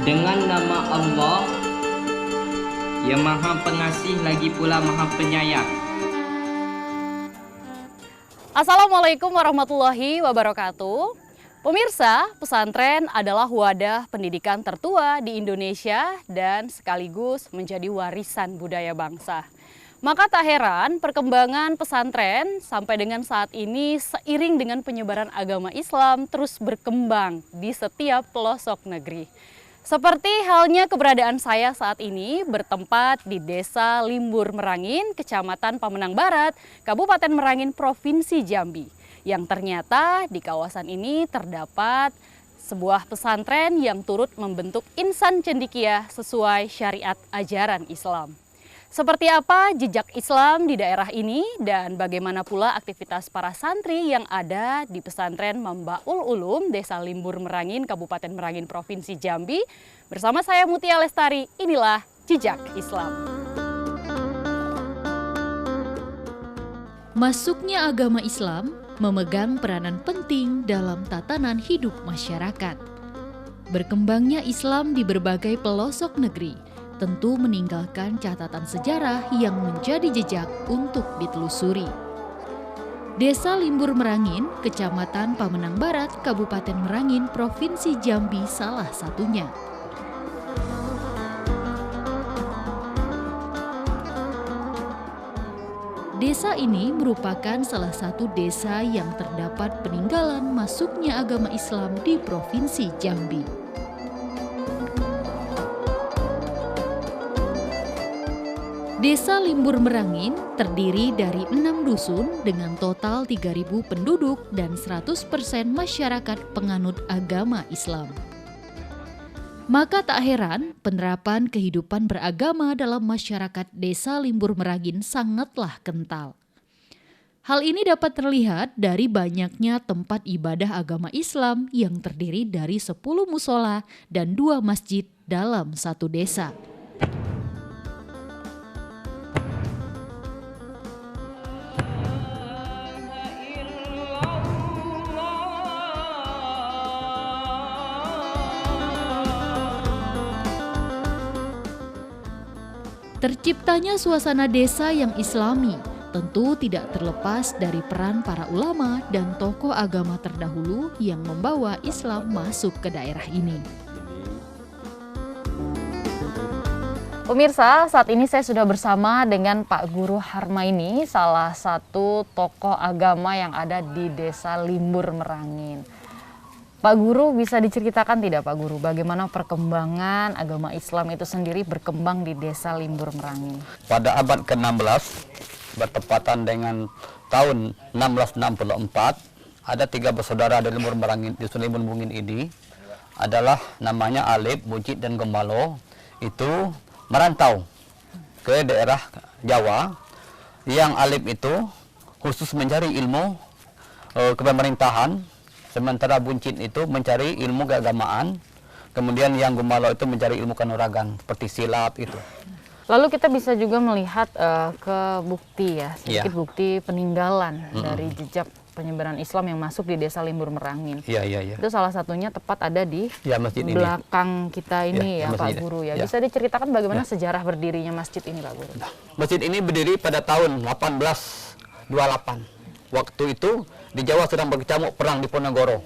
Dengan nama Allah yang Maha Pengasih lagi pula Maha Penyayang. Assalamualaikum warahmatullahi wabarakatuh. Pemirsa, pesantren adalah wadah pendidikan tertua di Indonesia dan sekaligus menjadi warisan budaya bangsa. Maka tak heran perkembangan pesantren sampai dengan saat ini seiring dengan penyebaran agama Islam terus berkembang di setiap pelosok negeri. Seperti halnya keberadaan saya saat ini bertempat di Desa Limbur Merangin, Kecamatan Pamenang Barat, Kabupaten Merangin, Provinsi Jambi. Yang ternyata di kawasan ini terdapat sebuah pesantren yang turut membentuk insan cendekia sesuai syariat ajaran Islam. Seperti apa jejak Islam di daerah ini dan bagaimana pula aktivitas para santri yang ada di pesantren Mambaul Ulum, Desa Limbur Merangin, Kabupaten Merangin, Provinsi Jambi. Bersama saya Mutia Lestari, inilah Jejak Islam. Masuknya agama Islam memegang peranan penting dalam tatanan hidup masyarakat. Berkembangnya Islam di berbagai pelosok negeri tentu meninggalkan catatan sejarah yang menjadi jejak untuk ditelusuri. Desa Limbur Merangin, Kecamatan Pamenang Barat, Kabupaten Merangin, Provinsi Jambi salah satunya. Desa ini merupakan salah satu desa yang terdapat peninggalan masuknya agama Islam di Provinsi Jambi. Desa Limbur Merangin terdiri dari 6 dusun dengan total 3.000 penduduk dan 100% masyarakat penganut agama Islam. Maka tak heran penerapan kehidupan beragama dalam masyarakat Desa Limbur Merangin sangatlah kental. Hal ini dapat terlihat dari banyaknya tempat ibadah agama Islam yang terdiri dari 10 musola dan 2 masjid dalam satu desa. Terciptanya suasana desa yang islami tentu tidak terlepas dari peran para ulama dan tokoh agama terdahulu yang membawa Islam masuk ke daerah ini. Pemirsa, saat ini saya sudah bersama dengan Pak Guru Harmaini, salah satu tokoh agama yang ada di Desa Limbur Merangin. Pak Guru, bisa diceritakan tidak Pak Guru bagaimana perkembangan agama Islam itu sendiri berkembang di Desa Limbur Merangin? Pada abad ke-16, bertepatan dengan tahun 1664, ada 3 bersaudara di Limbur Merangin, di Dusun Limbur Merangin ini adalah namanya Alip, Buncit, dan Gembalo. Itu merantau ke daerah Jawa. Yang Alip itu khusus mencari ilmu kepemerintahan, sementara Buncit itu mencari ilmu keagamaan, kemudian yang Gembalo itu mencari ilmu kanuragan seperti silat itu. Lalu kita bisa juga melihat ke bukti ya, sedikit bukti peninggalan dari jejak penyebaran Islam yang masuk di Desa Limbur Merangin. Iya. Itu salah satunya tepat ada di masjid belakang kita ini ya Pak Guru ya. Bisa diceritakan bagaimana sejarah berdirinya masjid ini Pak Guru? Masjid ini berdiri pada tahun 1828. Waktu itu di Jawa sedang berkecamuk perang di Ponorogo.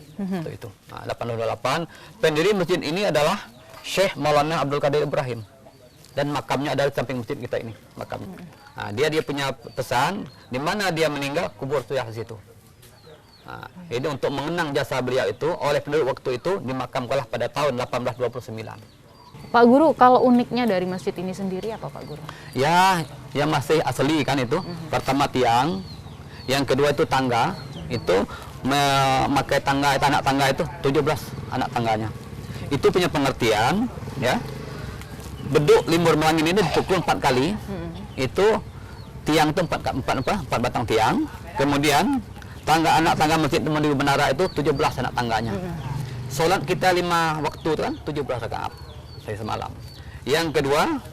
Itu. Nah, 1828. Pendiri masjid ini adalah Syekh Maulana Abdul Qadir Ibrahim. Dan makamnya ada di samping masjid kita ini, makamnya. Nah, dia punya pesan di mana dia meninggal, kubur sudah di situ. Nah, ini untuk mengenang jasa beliau itu oleh penduduk waktu itu dimakamkanlah pada tahun 1829. Pak Guru, kalau uniknya dari masjid ini sendiri apa Pak Guru? Ya, yang masih asli kan itu. Pertama tiang, yang kedua itu tangga. Itu memakai tangga, anak tangga itu 17 anak tangganya. Itu punya pengertian, ya. Beduk Limbur Merangin ini dipukul 4 kali. Itu tiang itu 4 batang tiang. Kemudian anak tangga masjid Mandi Benara itu 17 anak tangganya. Sholat kita 5 waktu itu kan 17 rakaat dari semalam. Yang kedua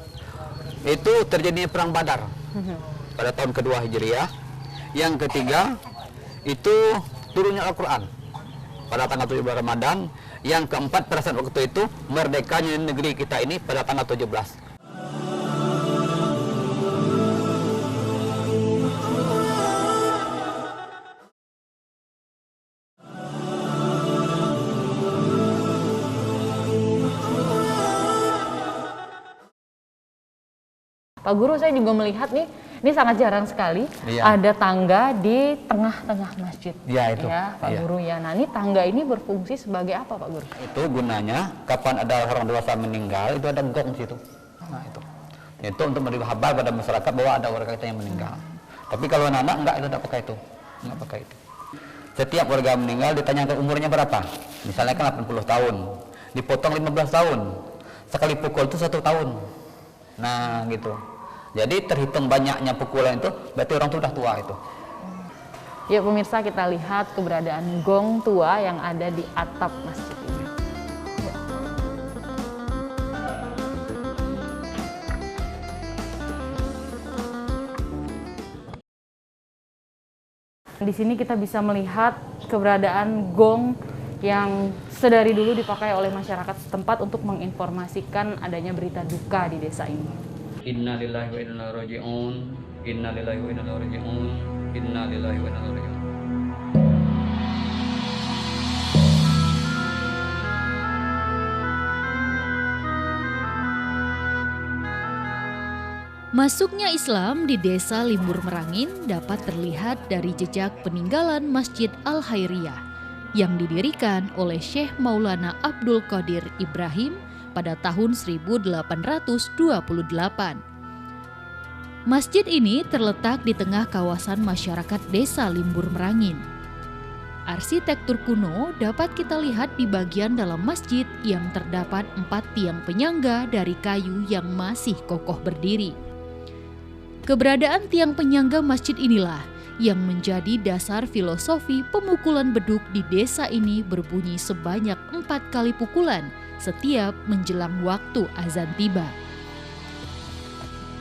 itu terjadinya perang Badar pada tahun kedua Hijriah. Yang ketiga itu turunnya Al-Quran pada tanggal 17 Ramadan. Yang keempat, pada saat waktu itu merdekanya negeri kita ini pada tanggal 17. Pak Guru, saya juga melihat nih, ini sangat jarang sekali ada tangga di tengah-tengah masjid. Iya itu. Ya, Pak Guru ya. Nah, ini tangga ini berfungsi sebagai apa, Pak Guru? Itu gunanya kapan ada orang dewasa meninggal itu ada gong situ. Nah itu untuk memberi kabar pada masyarakat bahwa ada warga kita yang meninggal. Tapi kalau anak enggak, itu tidak pakai itu, enggak pakai itu. Setiap warga meninggal ditanyakan umurnya berapa. Misalnya kan 80 tahun, dipotong 15 tahun, sekali pukul itu 1 tahun. Nah gitu. Jadi terhitung banyaknya pukulan itu, berarti orang itu sudah tua itu. Ya pemirsa, kita lihat keberadaan gong tua yang ada di atap masjid ini. Di sini kita bisa melihat keberadaan gong yang sedari dulu dipakai oleh masyarakat setempat untuk menginformasikan adanya berita duka di desa ini. Inna lillahi wa inna ilaihi raji'un. Inna lillahi wa inna ilaihi raji'un. Inna lillahi wa inna ilaihi raji'un. Masuknya Islam di desa Limbur Merangin dapat terlihat dari jejak peninggalan Masjid Al-Khairiyah yang didirikan oleh Syekh Maulana Abdul Qadir Ibrahim pada tahun 1828. Masjid ini terletak di tengah kawasan masyarakat desa Limbur Merangin. Arsitektur kuno dapat kita lihat di bagian dalam masjid yang terdapat 4 tiang penyangga dari kayu yang masih kokoh berdiri. Keberadaan tiang penyangga masjid inilah yang menjadi dasar filosofi pemukulan beduk di desa ini berbunyi sebanyak 4 kali pukulan setiap menjelang waktu azan tiba.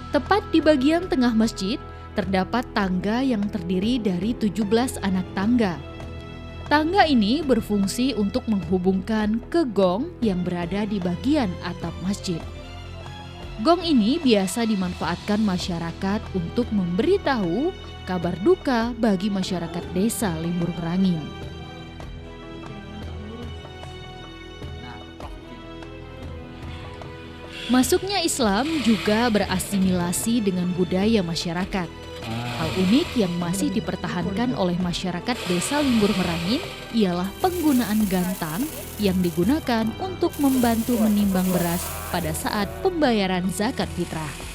Tepat di bagian tengah masjid terdapat tangga yang terdiri dari 17 anak tangga. Tangga ini berfungsi untuk menghubungkan ke gong yang berada di bagian atap masjid. Gong ini biasa dimanfaatkan masyarakat untuk memberitahu kabar duka bagi masyarakat desa Limbur Merangin. Masuknya Islam juga berasimilasi dengan budaya masyarakat. Hal unik yang masih dipertahankan oleh masyarakat desa Limbur Merangin ialah penggunaan gantang yang digunakan untuk membantu menimbang beras pada saat pembayaran zakat fitrah.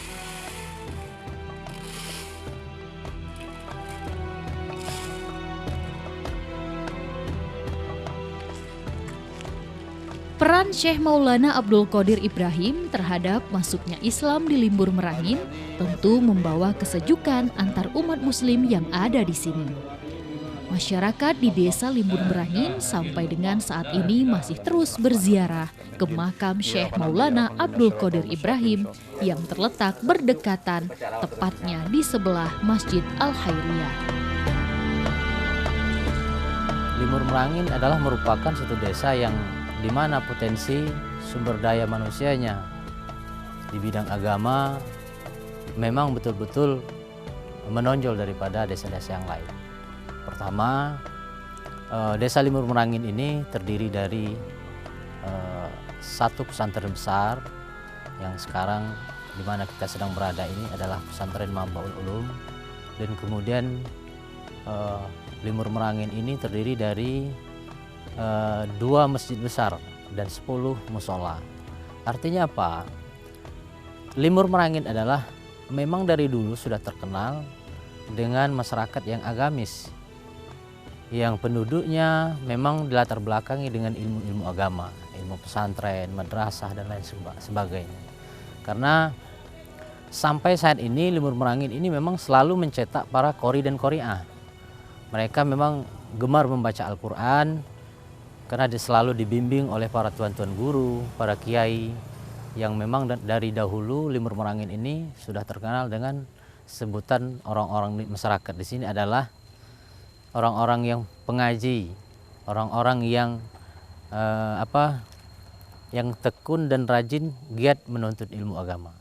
Peran Syekh Maulana Abdul Qadir Ibrahim terhadap masuknya Islam di Limbur Merangin tentu membawa kesejukan antar umat muslim yang ada di sini. Masyarakat di desa Limbur Merangin sampai dengan saat ini masih terus berziarah ke makam Syekh Maulana Abdul Qadir Ibrahim yang terletak berdekatan tepatnya di sebelah Masjid Al-Khairiyah. Limbur Merangin adalah merupakan satu desa yang di mana potensi sumber daya manusianya di bidang agama memang betul-betul menonjol daripada desa-desa yang lain. Pertama, desa Limbur Merangin ini terdiri dari satu pesantren besar yang sekarang di mana kita sedang berada ini adalah pesantren Mambaul Ulum, dan kemudian Limbur Merangin ini terdiri dari 2 masjid besar dan 10 musola. Artinya apa? Limbur Merangin adalah memang dari dulu sudah terkenal dengan masyarakat yang agamis, yang penduduknya memang dilatar belakangi dengan ilmu-ilmu agama, ilmu pesantren, madrasah dan lain sebagainya. Karena sampai saat ini Limbur Merangin ini memang selalu mencetak para qori dan qori'ah. Mereka memang gemar membaca Al-Quran karena selalu dibimbing oleh para tuan-tuan guru, para kiai yang memang dari dahulu Limbur Merangin ini sudah terkenal dengan sebutan orang-orang masyarakat di sini adalah orang-orang yang pengaji, orang-orang yang yang tekun dan rajin giat menuntut ilmu agama.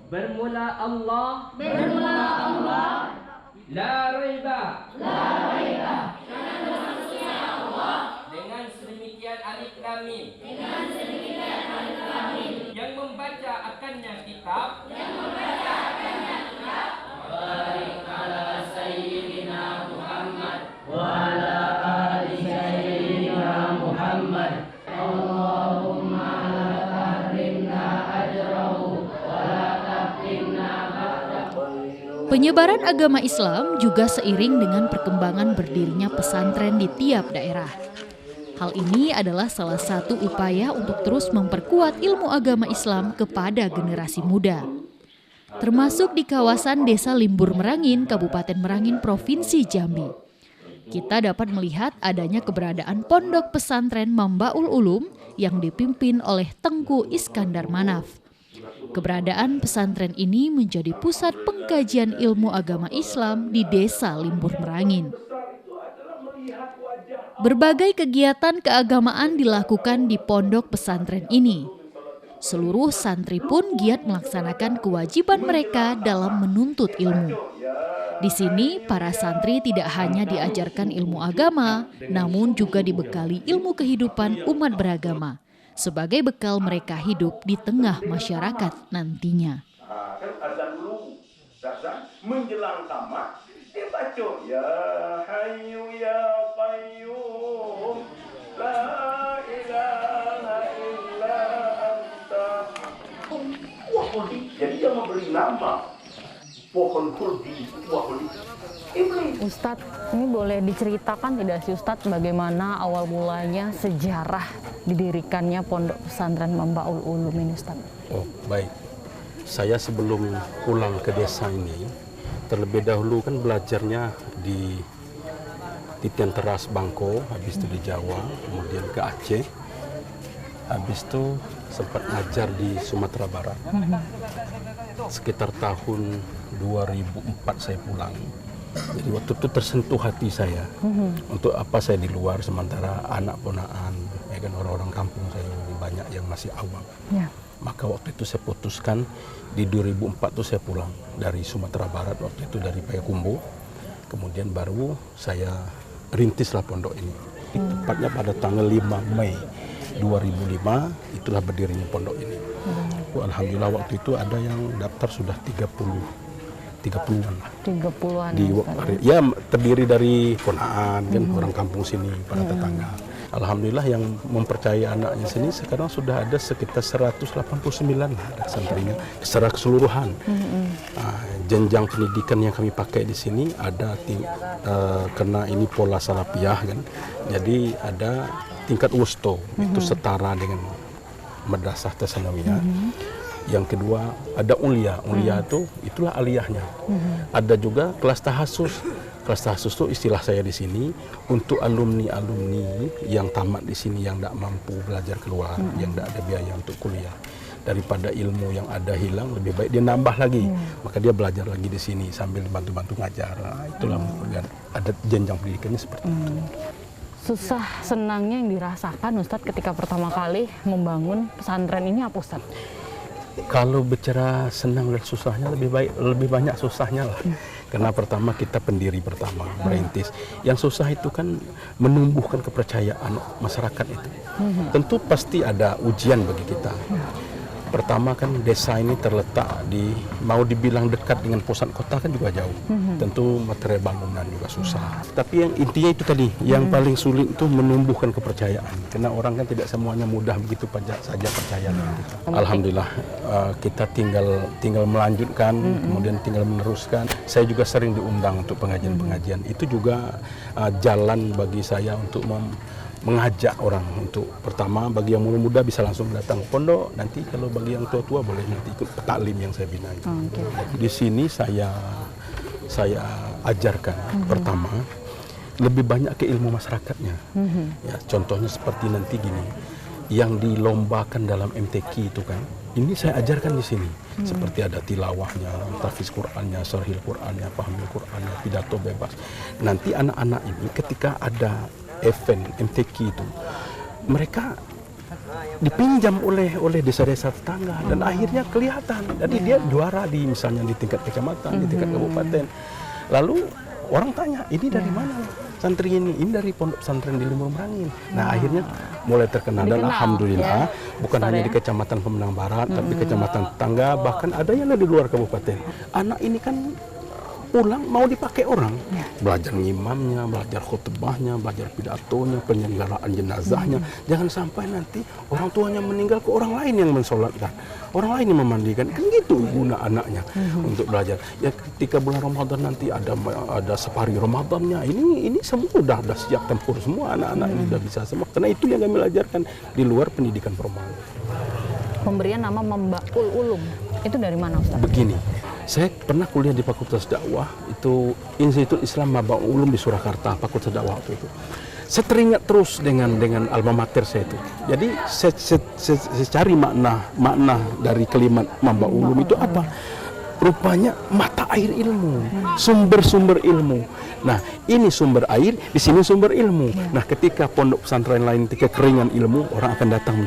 Bermula Allah, la raiba, dengan sedemikian alif lam mim, yang membaca akannya kitab, barik ala sayyidina Muhammad wa ala ali sayyidina Muhammad. Allahumma la tahrimna ajrahu wa la taftinna ba'dahu. Penyebaran agama Islam juga seiring dengan perkembangan berdirinya pesantren di tiap daerah. Hal ini adalah salah satu upaya untuk terus memperkuat ilmu agama Islam kepada generasi muda. Termasuk di kawasan Desa Limbur Merangin, Kabupaten Merangin, Provinsi Jambi. Kita dapat melihat adanya keberadaan pondok pesantren Mambaul Ulum yang dipimpin oleh Tengku Iskandar Manaf. Keberadaan pesantren ini menjadi pusat pengkajian ilmu agama Islam di Desa Limbur Merangin. Berbagai kegiatan keagamaan dilakukan di pondok pesantren ini. Seluruh santri pun giat melaksanakan kewajiban mereka dalam menuntut ilmu. Di sini, para santri tidak hanya diajarkan ilmu agama, namun juga dibekali ilmu kehidupan umat beragama, sebagai bekal mereka hidup di tengah masyarakat nantinya. Kan azan dulu, azan menjelang tamat dia baca ya hayyu ya qayyum la ilaha illa anta. Wah, jadi dia memberi nama pohon khuldi, khuldi. Ustadz, ini boleh diceritakan tidak sih Ustadz bagaimana awal mulanya sejarah didirikannya pondok pesantren Mambaul Ulum ini Ustadz? Oh, baik. Saya sebelum pulang ke desa ini, terlebih dahulu kan belajarnya di Titian Teras Bangko, habis itu di Jawa, kemudian ke Aceh, habis itu sempat ngajar di Sumatera Barat. Sekitar tahun 2004 saya pulang. Jadi waktu itu tersentuh hati saya, untuk apa saya di luar sementara anak ponaan, ya kan orang-orang kampung saya banyak yang masih awam. Ya. Maka waktu itu saya putuskan di 2004 itu saya pulang dari Sumatera Barat, waktu itu dari Payakumbuh. Kemudian baru saya rintislah pondok ini. Tepatnya pada tanggal 5 Mei 2005 itulah berdirinya pondok ini. Alhamdulillah waktu itu ada yang daftar sudah 30-an lah. 30-an ya, terdiri dari ponaan kan orang kampung sini, para tetangga. Alhamdulillah yang mempercayai anaknya sini sekarang sudah ada sekitar 189 lah santrinya secara keseluruhan. Jenjang pendidikan yang kami pakai di sini ada karena ini pola salafiyah kan. Jadi ada tingkat wusto itu setara dengan madrasah tsanawiyah. Yang kedua ada ulia itu itulah aliyahnya. Ada juga kelas tahasus. Kelas tahasus itu istilah saya di sini untuk alumni yang tamat di sini yang tidak mampu belajar keluar, yang tidak ada biaya untuk kuliah. Daripada ilmu yang ada hilang, lebih baik dia nambah lagi. Maka dia belajar lagi di sini sambil bantu-bantu ngajar. Nah, itulah ada jenjang pendidikannya seperti itu. Susah senangnya yang dirasakan Ustadz ketika pertama kali membangun pesantren ini apa Ustadz? Kalau bicara senang dan susahnya lebih banyak susahnya lah. Karena pertama kita pendiri pertama merintis. Yang susah itu kan menumbuhkan kepercayaan masyarakat itu. Tentu pasti ada ujian bagi kita. Pertama kan desa ini terletak mau dibilang dekat dengan pusat kota kan juga jauh. Tentu material bangunan juga susah. Tapi yang intinya itu tadi, yang paling sulit itu menumbuhkan kepercayaan. Karena orang kan tidak semuanya mudah begitu saja percaya. Alhamdulillah kita tinggal melanjutkan, kemudian tinggal meneruskan. Saya juga sering diundang untuk pengajian-pengajian. Itu juga jalan bagi saya untuk mengajak orang untuk pertama bagi yang muda bisa langsung datang ke pondok, nanti kalau bagi yang tua-tua boleh nanti ikut taklim yang saya bina itu. Di sini saya ajarkan pertama lebih banyak ke ilmu masyarakatnya. Ya, contohnya seperti nanti gini, yang dilombakan dalam MTQ itu kan, ini saya ajarkan di sini. Seperti ada tilawahnya, tahfiz Qur'annya, syarhil Qur'annya, pahamil Qur'annya, pidato bebas. Nanti anak-anak ini ketika ada event MTQ itu, mereka dipinjam oleh desa-desa tetangga dan akhirnya kelihatan. Jadi dia juara di misalnya di tingkat kecamatan, di tingkat kabupaten. Lalu orang tanya, ini dari mana santri ini? Ini dari pondok pesantren di Limbur Merangin. Nah akhirnya mulai terkenal dan alhamdulillah bukan hanya di Kecamatan Pemenang Barat, tapi kecamatan tetangga, bahkan ada yang di luar kabupaten. Anak ini kan pulang mau dipakai orang, belajar ngimamnya, belajar khutbahnya, belajar pidatonya, penyelenggaraan jenazahnya. Jangan sampai nanti orang tuanya meninggal ke orang lain yang mensolatkan, orang lain yang memandikan. Kan gitu guna anaknya untuk belajar. Ya ketika bulan Ramadan nanti ada safari Ramadannya, ini semua udah siap tempur semua, anak-anak ini udah bisa semua. Karena itu yang kami ajarkan di luar pendidikan formal. Pemberian nama Mambaul Ulum itu dari mana, Ustaz? Begini, saya pernah kuliah di Fakultas Dakwah, itu Institut Islam Mambaul Ulum di Surakarta, Fakultas Dakwah waktu itu. Saya teringat terus dengan alma mater saya itu. Jadi saya cari makna dari kalimat Mambaul Ulum itu apa? Rupanya mata air ilmu, sumber-sumber ilmu. Nah, ini sumber air, di sini sumber ilmu. Nah, ketika pondok pesantren lain kekeringan ilmu, orang akan datang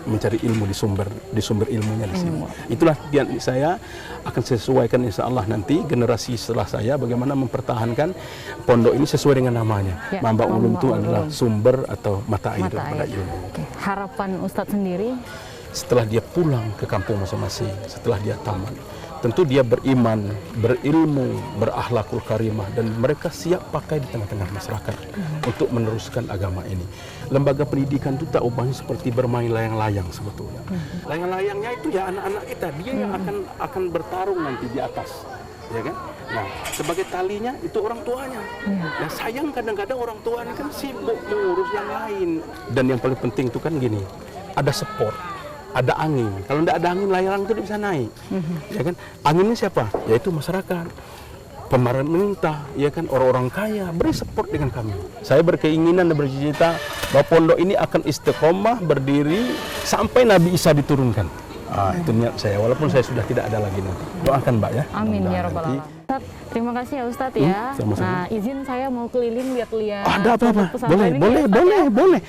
mencari ilmu di sumber ilmunya di sini. Itulah yang saya akan sesuaikan insya Allah nanti generasi setelah saya bagaimana mempertahankan pondok ini sesuai dengan namanya. Mambaul Ulum itu adalah sumber atau mata air daripada ilmu. Harapan Ustadz sendiri? Setelah dia pulang ke kampung masing-masing, setelah dia tamat, tentu dia beriman, berilmu, berakhlakul karimah, dan mereka siap pakai di tengah-tengah masyarakat untuk meneruskan agama ini. Lembaga pendidikan itu tak ubahnya seperti bermain layang-layang sebetulnya. Layang-layangnya itu ya anak-anak kita, dia yang akan bertarung nanti di atas, ya kan? Nah, sebagai talinya itu orang tuanya. Nah, sayang kadang-kadang orang tua ini kan sibuk mengurus yang lain. Dan yang paling penting itu kan gini, ada support. Ada angin. Kalau tidak ada angin, layang itu tidak bisa naik. Ya kan? Anginnya siapa? Yaitu masyarakat. Pemerintah, ya kan, orang-orang kaya beri support dengan kami. Saya berkeinginan dan bercita bahwa pondok ini akan istiqomah berdiri sampai Nabi Isa diturunkan. Itu niat saya, walaupun saya sudah tidak ada lagi nanti. Doakan Mbak ya. Amin ya rabbal alamin. Ustadz, terima kasih ya Ustadz ya. Sama-sama. Nah, izin saya mau keliling lihat-lihat. Ada apa-apa? pesantren ini Boleh, ya, Ustadz, boleh, ya. boleh.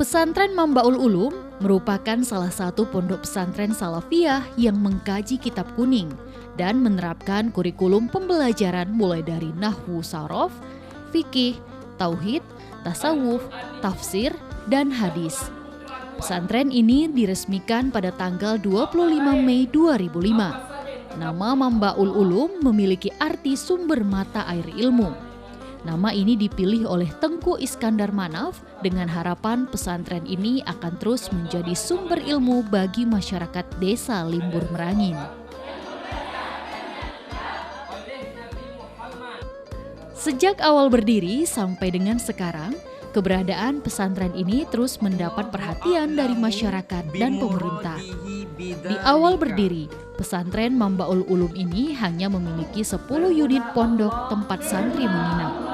Pesantren Mambaul Ulum merupakan salah satu pondok pesantren salafiyah yang mengkaji kitab kuning dan menerapkan kurikulum pembelajaran mulai dari nahwu saraf, fikih, tauhid, tasawuf, tafsir, dan hadis. Pesantren ini diresmikan pada tanggal 25 Mei 2005. Nama Mambaul Ulum memiliki arti sumber mata air ilmu. Nama ini dipilih oleh Tengku Iskandar Manaf dengan harapan pesantren ini akan terus menjadi sumber ilmu bagi masyarakat desa Limbur Merangin. Sejak awal berdiri sampai dengan sekarang, keberadaan pesantren ini terus mendapat perhatian dari masyarakat dan pemerintah. Di awal berdiri, pesantren Mambaul Ulum ini hanya memiliki 10 unit pondok tempat santri menginap.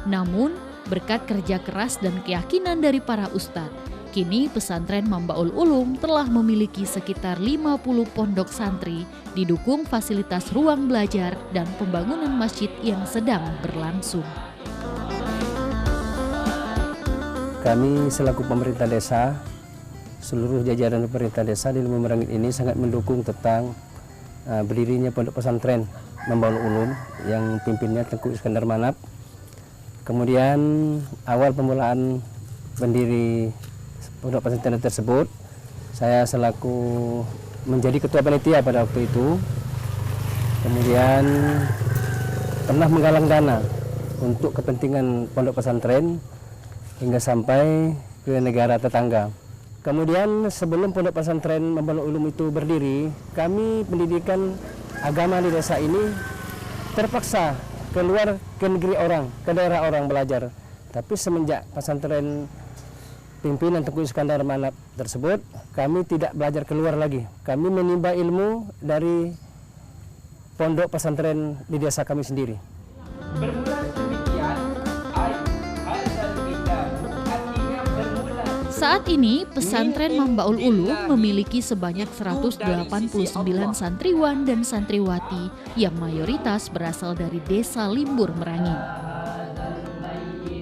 Namun, berkat kerja keras dan keyakinan dari para ustadz, kini pesantren Mambaul Ulum telah memiliki sekitar 50 pondok santri, didukung fasilitas ruang belajar dan pembangunan masjid yang sedang berlangsung. Kami selaku pemerintah desa, seluruh jajaran pemerintah desa di Limbur Merangin ini sangat mendukung tentang berdirinya pondok pesantren Mambaul Ulum yang pimpinnya Tengku Iskandar Manaf. Kemudian awal pemulaan pendiri pondok pesantren tersebut, saya selaku menjadi ketua panitia pada waktu itu. Kemudian pernah menggalang dana untuk kepentingan pondok pesantren hingga sampai ke negara tetangga. Kemudian sebelum pondok pesantren Mambaul Ulum itu berdiri, kami pendidikan agama di desa ini terpaksa keluar ke negeri orang, ke daerah orang belajar. Tapi semenjak pesantren pimpinan Tengku Iskandar Manap tersebut, kami tidak belajar keluar lagi. Kami menimba ilmu dari pondok pesantren di desa kami sendiri. Saat ini, pesantren Mambaul Ulum memiliki sebanyak 189 santriwan dan santriwati yang mayoritas berasal dari desa Limbur Merangin.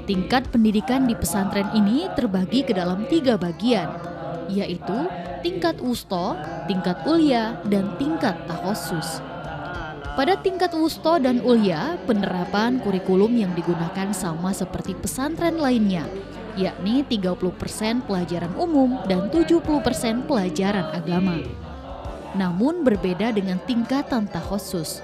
Tingkat pendidikan di pesantren ini terbagi ke dalam 3 bagian, yaitu tingkat wusto, tingkat ulya, dan tingkat takhosus. Pada tingkat wusto dan ulya, penerapan kurikulum yang digunakan sama seperti pesantren lainnya, yakni 30% pelajaran umum dan 70% pelajaran agama. Namun berbeda dengan tingkatan takhosus.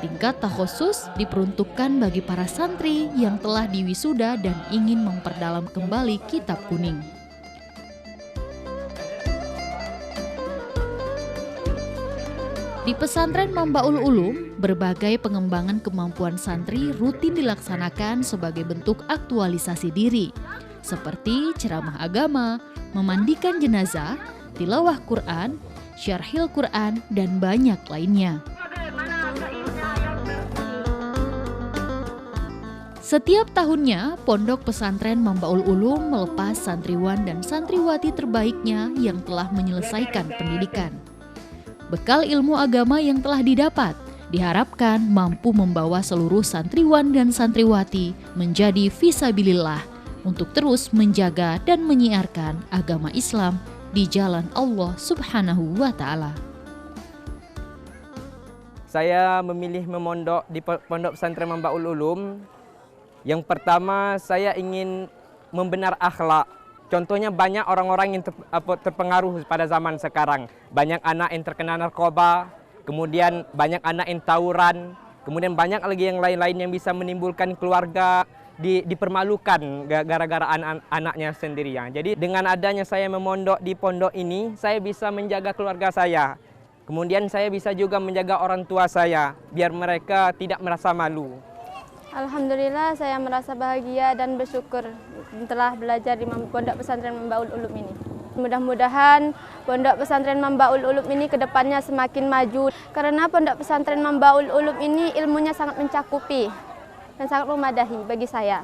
Tingkat takhosus diperuntukkan bagi para santri yang telah diwisuda dan ingin memperdalam kembali kitab kuning. Di pesantren Mambaul Ulum, berbagai pengembangan kemampuan santri rutin dilaksanakan sebagai bentuk aktualisasi diri, seperti ceramah agama, memandikan jenazah, tilawah Quran, syarhil Quran, dan banyak lainnya. Setiap tahunnya, Pondok Pesantren Mambaul Ulum melepas santriwan dan santriwati terbaiknya yang telah menyelesaikan pendidikan. Bekal ilmu agama yang telah didapat diharapkan mampu membawa seluruh santriwan dan santriwati menjadi fisabilillah untuk terus menjaga dan menyiarkan agama Islam di jalan Allah Subhanahu wa Ta'ala. Saya memilih memondok di Pondok Pesantren Mambaul Ulum. Yang pertama, saya ingin membenar akhlak. Contohnya banyak orang-orang yang terpengaruh pada zaman sekarang. Banyak anak yang terkena narkoba, kemudian banyak anak yang tawuran, kemudian banyak lagi yang lain-lain yang bisa menimbulkan keluarga dipermalukan gara-gara anak-anaknya sendirian. Jadi dengan adanya saya memondok di pondok ini, saya bisa menjaga keluarga saya. Kemudian saya bisa juga menjaga orang tua saya, biar mereka tidak merasa malu. Alhamdulillah, saya merasa bahagia dan bersyukur telah belajar di Pondok Pesantren Mambaul Ulum ini. Mudah-mudahan Pondok Pesantren Mambaul Ulum ini ke depannya semakin maju. Karena Pondok Pesantren Mambaul Ulum ini ilmunya sangat mencakupi dan sangat memadahi bagi saya.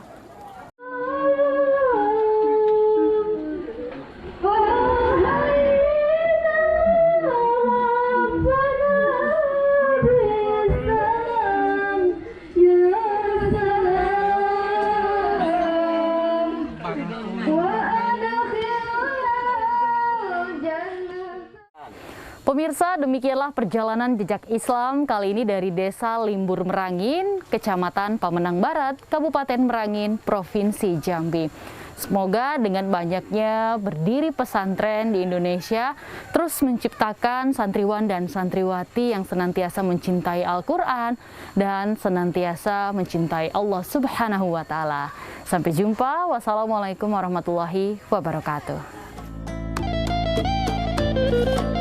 Pemirsa, demikianlah perjalanan jejak Islam kali ini dari Desa Limbur Merangin, Kecamatan Pamenang Barat, Kabupaten Merangin, Provinsi Jambi. Semoga dengan banyaknya berdiri pesantren di Indonesia terus menciptakan santriwan dan santriwati yang senantiasa mencintai Al-Quran dan senantiasa mencintai Allah Subhanahu wa Ta'ala. Sampai jumpa. Wassalamualaikum warahmatullahi wabarakatuh. Thank you.